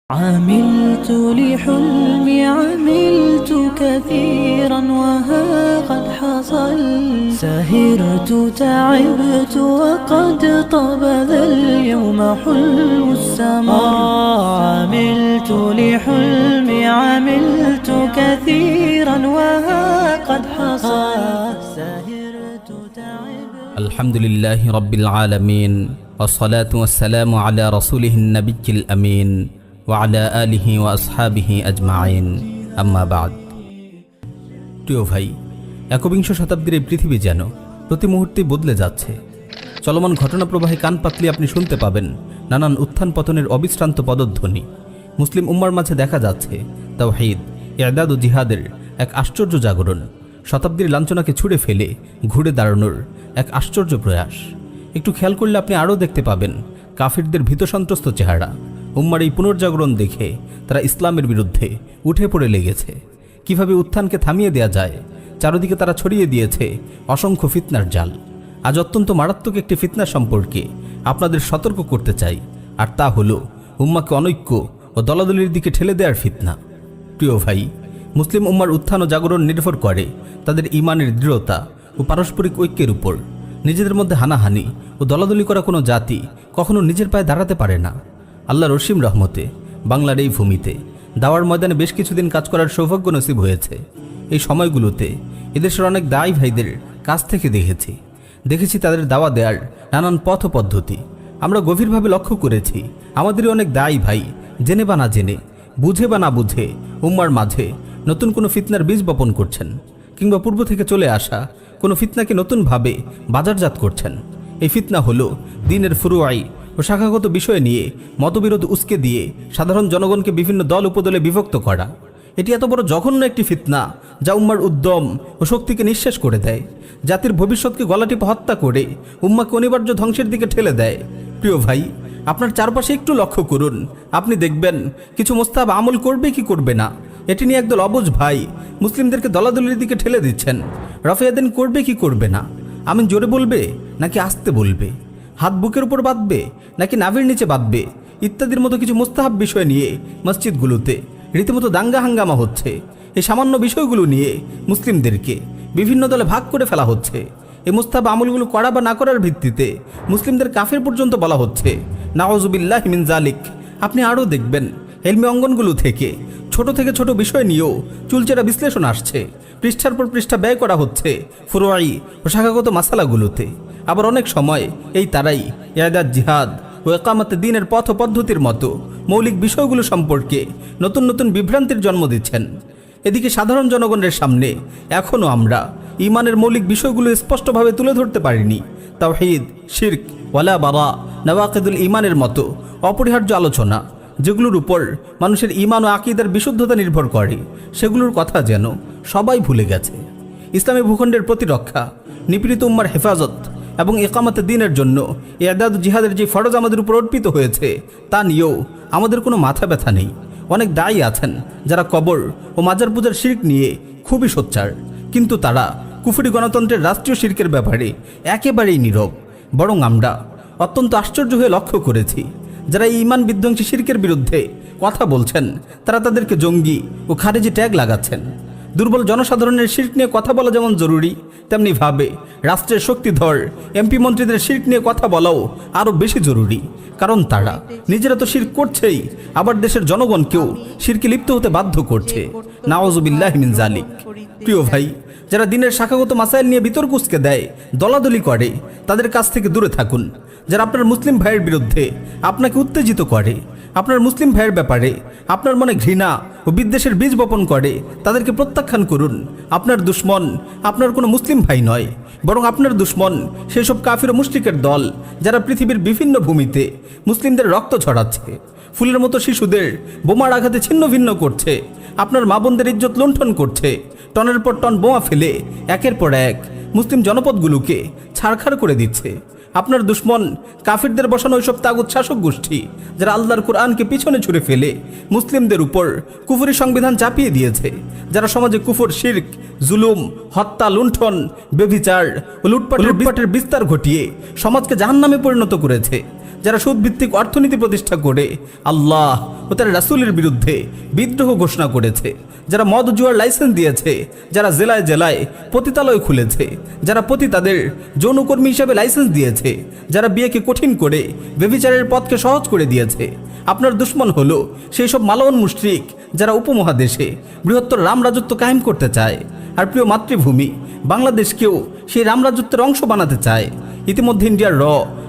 عملت لحلمي عملت كثيرا وها قد حصل سهرت تعبت وقد طاب ذا اليوم حلم السمر عملت لحلمي عملت كثيرا وها قد حصل سهرت تعبت الحمد لله رب العالمين والصلاة والسلام على رسوله النبي الأمين وعلى آله وأصحابه أجمعين أما بعد প্রিয় ভাই, একবিংশ শতাব্দীর এই পৃথিবী যেন প্রতি মুহূর্তে বদলে যাচ্ছে। চলমান ঘটনা প্রবাহে কান পাতলে আপনি শুনতে পাবেন নানান উত্থান পতনের অবিশ্রান্ত পদধ্বনি। মুসলিম উম্মার মাঝে দেখা যাচ্ছে তাওহীদ, ইরদাদ ও জিহাদের এক আশ্চর্য জাগরণ। শতাব্দীর লাঞ্ছনাকে ছুঁড়ে ফেলে ঘুরে দাঁড়ানোর এক আশ্চর্য প্রয়াস। একটু খেয়াল করলে আপনি আরও দেখতে পাবেন কাফিরদের ভীতসন্ত্রস্ত চেহারা। উম্মার এই পুনর্জাগরণ দেখে তারা ইসলামের বিরুদ্ধে উঠে পড়ে লেগেছে। কিভাবে উত্থানকে থামিয়ে দেয়া যায়, চারদিকে তারা ছড়িয়ে দিয়েছে অসংখ্য ফিতনার জাল। আজ অত্যন্ত মারাত্মক একটি ফিতনা সম্পর্কে আপনাদের সতর্ক করতে চাই, আর তা হলো উম্মাকে অনৈক্য ও দলাদলির দিকে ঠেলে দেওয়ার ফিতনা। প্রিয় ভাই, মুসলিম উম্মার উত্থান ও জাগরণ নির্ভর করে তাদের ঈমানের দৃঢ়তা ও পারস্পরিক ঐক্যের উপর। নিজেদের মধ্যে হানাহানি ও দলাদলি করা কোনো জাতি কখনো নিজের পায়ে দাঁড়াতে পারে না। আল্লাহর অসীম রহমতে বাংলার এই ভূমিতে দাওয়ার ময়দানে বেশ কিছুদিন কাজ করার সৌভাগ্য নসিব হয়েছে। এই সময়গুলোতে এদেশের অনেক দায়ী ভাইদের কাছ থেকে দেখেছি তাদের দাওয়া দেওয়ার নানান পথ পদ্ধতি। আমরা গভীরভাবে লক্ষ্য করেছি আমাদেরই অনেক দায়ী ভাই জেনে বা না জেনে, বুঝে বা না বুঝে উম্মার মাঝে নতুন কোনো ফিতনার বীজ বপন করছেন, কিংবা পূর্ব থেকে চলে আসা কোনো ফিতনাকে নতুনভাবে বাজারজাত করছেন। এই ফিতনা হলো দ্বীনের ফুরুআই ও শাখাগত বিষয় নিয়ে মতবিরোধ উস্কে দিয়ে সাধারণ জনগণকে বিভিন্ন দল উপদলে বিভক্ত করা। এটি এত বড় জঘন্য একটি ফিতনা যা উম্মার উদ্যম ও শক্তিকে নিঃশেষ করে দেয়, জাতির ভবিষ্যৎকে গলাটিপে হত্যা করে উম্মাকে অনিবার্য ধ্বংসের দিকে ঠেলে দেয়। প্রিয় ভাই, আপনার চারপাশে একটু লক্ষ্য করুন, আপনি দেখবেন কিছু মোস্তাহাব আমল করবে কি করবে না, এটি নিয়ে একদল অবুঝ ভাই মুসলিমদেরকে দলাদলির দিকে ঠেলে দিচ্ছেন। রফিয়াদিন করবে কি করবে না, আমিন জোরে বলবে নাকি আস্তে বলবে, হাত বুকের উপর বাঁধবে নাকি নাভির নিচে বাঁধবে, ইত্যাদির মতো কিছু মুস্তাহাব বিষয় নিয়ে মসজিদগুলোতে রীতিমতো দাঙ্গা হাঙ্গামা হচ্ছে। এই সামান্য বিষয়গুলো নিয়ে মুসলিমদেরকে বিভিন্ন দলে ভাগ করে ফেলা হচ্ছে। এই মুস্তাহাব আমলগুলো করা বা না করার ভিত্তিতে মুসলিমদের কাফের পর্যন্ত বলা হচ্ছে। নাউযুবিল্লাহি মিন যালিক। আপনি আরও দেখবেন ইলমি অঙ্গনগুলো থেকে ছোট বিষয় নিয়েও চুলচেরা বিশ্লেষণ আসছে। পৃষ্ঠার পর পৃষ্ঠা ব্যয় করা হচ্ছে ফুরুআই ও শাখাগত মাসালাগুলোতে। আবার অনেক সময় এই তারাই ইরদাদ, জিহাদ ও ইকামাতে দ্বীনের পথ পদ্ধতির মতো মৌলিক বিষয়গুলো সম্পর্কে নতুন নতুন বিভ্রান্তির জন্ম দিচ্ছেন। এদিকে সাধারণ জনগণের সামনে এখনও আমরা ঈমানের মৌলিক বিষয়গুলো স্পষ্টভাবে তুলে ধরতে পারিনি। তাওহীদ, শিরক, ওয়ালা বারা, নওয়াকিদুল ঈমানের মতো অপরিহার্য আলোচনা, যেগুলোর উপর মানুষের ঈমান ও আকীদার বিশুদ্ধতা নির্ভর করে, সেগুলোর কথা যেন সবাই ভুলে গেছে। ইসলামী ভূখণ্ডের প্রতিরক্ষা, নিপীড়িত উম্মার হেফাজত এবং ইকামাতে দ্বীনের জন্য ইরদাদ জিহাদের যে ফরজ আমাদের উপর অর্পিত হয়েছে তা নিয়েও আমাদের কোনো মাথা ব্যথা নেই। অনেক দায়ী আছেন যারা কবর ও মাজার পূজার শিরক নিয়ে খুবই সোচ্চার, কিন্তু তারা কুফরি গণতন্ত্রের রাষ্ট্রীয় শিরকের ব্যাপারে একেবারেই নীরব। বরং আমরা অত্যন্ত আশ্চর্য হয়ে লক্ষ্য করেছি যারা এই ঈমান বিধ্বংসী শিরকের বিরুদ্ধে কথা বলছেন তারা তাদেরকে জঙ্গি ও খারেজি ট্যাগ লাগাচ্ছেন। দুর্বল জনসাধারণের শিরক নিয়ে কথা বলা যেমন জরুরি, তেমনি ভাবে রাষ্ট্রের শক্তিধর এমপি মন্ত্রীদের শিরক নিয়ে কথা বলাও আরও বেশি জরুরি। কারণ তারা নিজেরা তো শিরক করছেই, আবার দেশের জনগণকেও শিরকে লিপ্ত হতে বাধ্য করছে। নাউযুবিল্লাহি মিন যালিক। প্রিয় ভাই, যারা দ্বীনের শাখাগত মাসাইল নিয়ে বিতর্ক উস্কে দেয়, দলাদলি করে, তাদের কাছ থেকে দূরে থাকুন। যারা আপনার মুসলিম ভাইয়ের বিরুদ্ধে আপনাকে উত্তেজিত করে, আপনার মুসলিম ভাইয়ের ব্যাপারে আপনার মনে ঘৃণা ও বিদ্বেষের বীজ বপন করে, তাদেরকে প্রত্যাখ্যান করুন। আপনার দুশ্মন আপনার কোনো মুসলিম ভাই নয়, বরং আপনার দুশ্মন সেসব কাফির ও মুশরিকের দল যারা পৃথিবীর বিভিন্ন ভূমিতে মুসলিমদের রক্ত ছড়াচ্ছে, ফুলের মতো শিশুদের বোমার আঘাতে ছিন্ন ভিন্ন করছে, আপনার মা বোনদের ইজ্জত লুণ্ঠন করছে, টনের পর টন বোমা ফেলে একের পর এক মুসলিম জনপদগুলোকে ছারখার করে দিচ্ছে। আপনার দুশ্মন কাফিরদের বসানো ওইসব তাগুত শাসক গোষ্ঠী যারা আল্লাহর কোরআনকে পিছনে ছুঁড়ে ফেলে মুসলিমদের উপর কুফরি সংবিধান চাপিয়ে দিয়েছে, যারা সমাজে কুফর, শিরক, জুলুম, হত্যা, লুণ্ঠন, ব্যভিচার ও লুটপাটের বিস্তার ঘটিয়ে সমাজকে জাহান্নামে পরিণত করেছে, যারা সুদভিত্তিক অর্থনীতি প্রতিষ্ঠা করে আল্লাহ ও তার রাসূলের বিরুদ্ধে বিদ্রোহ ঘোষণা করেছে, যারা মদ জুয়ার লাইসেন্স দিয়েছে, যারা জেলায় জেলায় পতিতালয় খুলেছে, যারা পতিতাদের যৌনকর্মী হিসাবে লাইসেন্স দিয়েছে, যারা বিয়েকে কঠিন করে ব্যভিচারের পথকে সহজ করে দিয়েছে, আপনার দুশ্মন হলো সেই সব মালাউন মুশরিক যারা উপমহাদেশে বৃহত্তর রামরাজত্ব কায়েম করতে চায় আর প্রিয় মাতৃভূমি বাংলাদেশকেও সেই রামরাজত্বের অংশ বানাতে চায়। ইতিমধ্যে ইন্ডিয়ার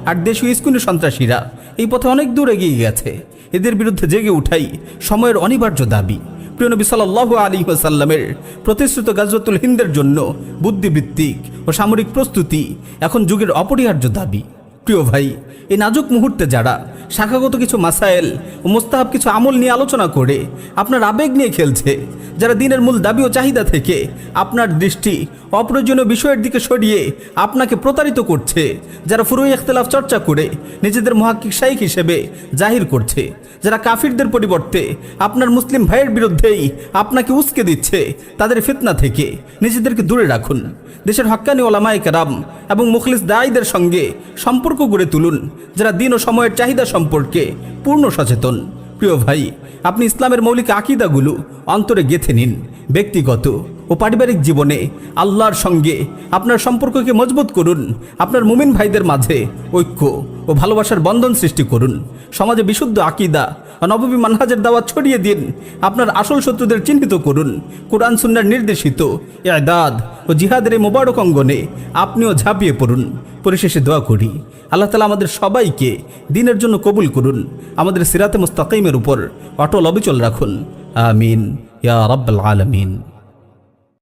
আর দেশীয় ইস্কুনি সন্ত্রাসীরা এই পথে অনেক দূর এগিয়ে গেছে। এদের বিরুদ্ধে জেগে উঠাই সময়ের অনিবার্য দাবি। প্রিয় নবী সাল্লাল্লাহু আলাইহি ওয়াসাল্লামের প্রতিশ্রুত গাজওয়াতুল হিন্দের জন্য বুদ্ধিভিত্তিক ও সামরিক প্রস্তুতি এখন যুগের অপরিহার্য দাবি। প্রিয় ভাই, এই নাজুক মুহূর্তে যারা শাখাগত কিছু মাসায়েল ও মোস্তাহাব কিছু আমল নিয়ে আলোচনা করে আপনার আবেগ নিয়ে খেলছে, যারা দিনের মূল দাবি ও চাহিদা থেকে আপনার দৃষ্টি অপ্রয়োজনীয় বিষয়ের দিকে সরিয়ে আপনাকে প্রতারিত করছে, যারা ফুরুই ইখতিলাফ চর্চা করে নিজেদের মুহাক্কিক শাইখ হিসেবে জাহির করছে, যারা কাফিরদের পরিবর্তে আপনার মুসলিম ভাইয়ের বিরুদ্ধেই আপনাকে উস্কে দিচ্ছে, তাদের ফিতনা থেকে নিজেদেরকে দূরে রাখুন। দেশের হক্কানি ওলামায়ে কেরাম এবং মুখলিস দাঈদের সঙ্গে সম্পর্ক গড়ে তুলুন, যারা দিন ও সময়ের চাহিদা সম্পর্কে পূর্ণ সচেতন। প্রিয় ভাই, আপনি ইসলামের মৌলিক আকীদাগুলো অন্তরে গেঁথে নিন। ব্যক্তিগত ও পারিবারিক জীবনে আল্লাহর সঙ্গে আপনার সম্পর্ককে মজবুত করুন। আপনার মুমিন ভাইদের মাঝে ঐক্য ও ভালোবাসার বন্ধন সৃষ্টি করুন। সমাজে বিশুদ্ধ আকীদা ও নববী মানহাজের দাওয়াত ছড়িয়ে দিন। আপনার আসল শত্রুদের চিহ্নিত করুন। কুরআন সুন্নাহর নির্দেশিত ইআদাদ ও জিহাদের এই মোবারক অঙ্গনে আপনিও ঝাঁপিয়ে পড়ুন। পরিশেষে দোয়া করি, আল্লাহ তাআলা আমাদের সবাইকে দ্বীনের জন্য কবুল করুন, আমাদের সিরাতে মুস্তাকিমের উপর অটল অবিচল রাখুন। আমিন ইয়া রাব্বাল আলামিন।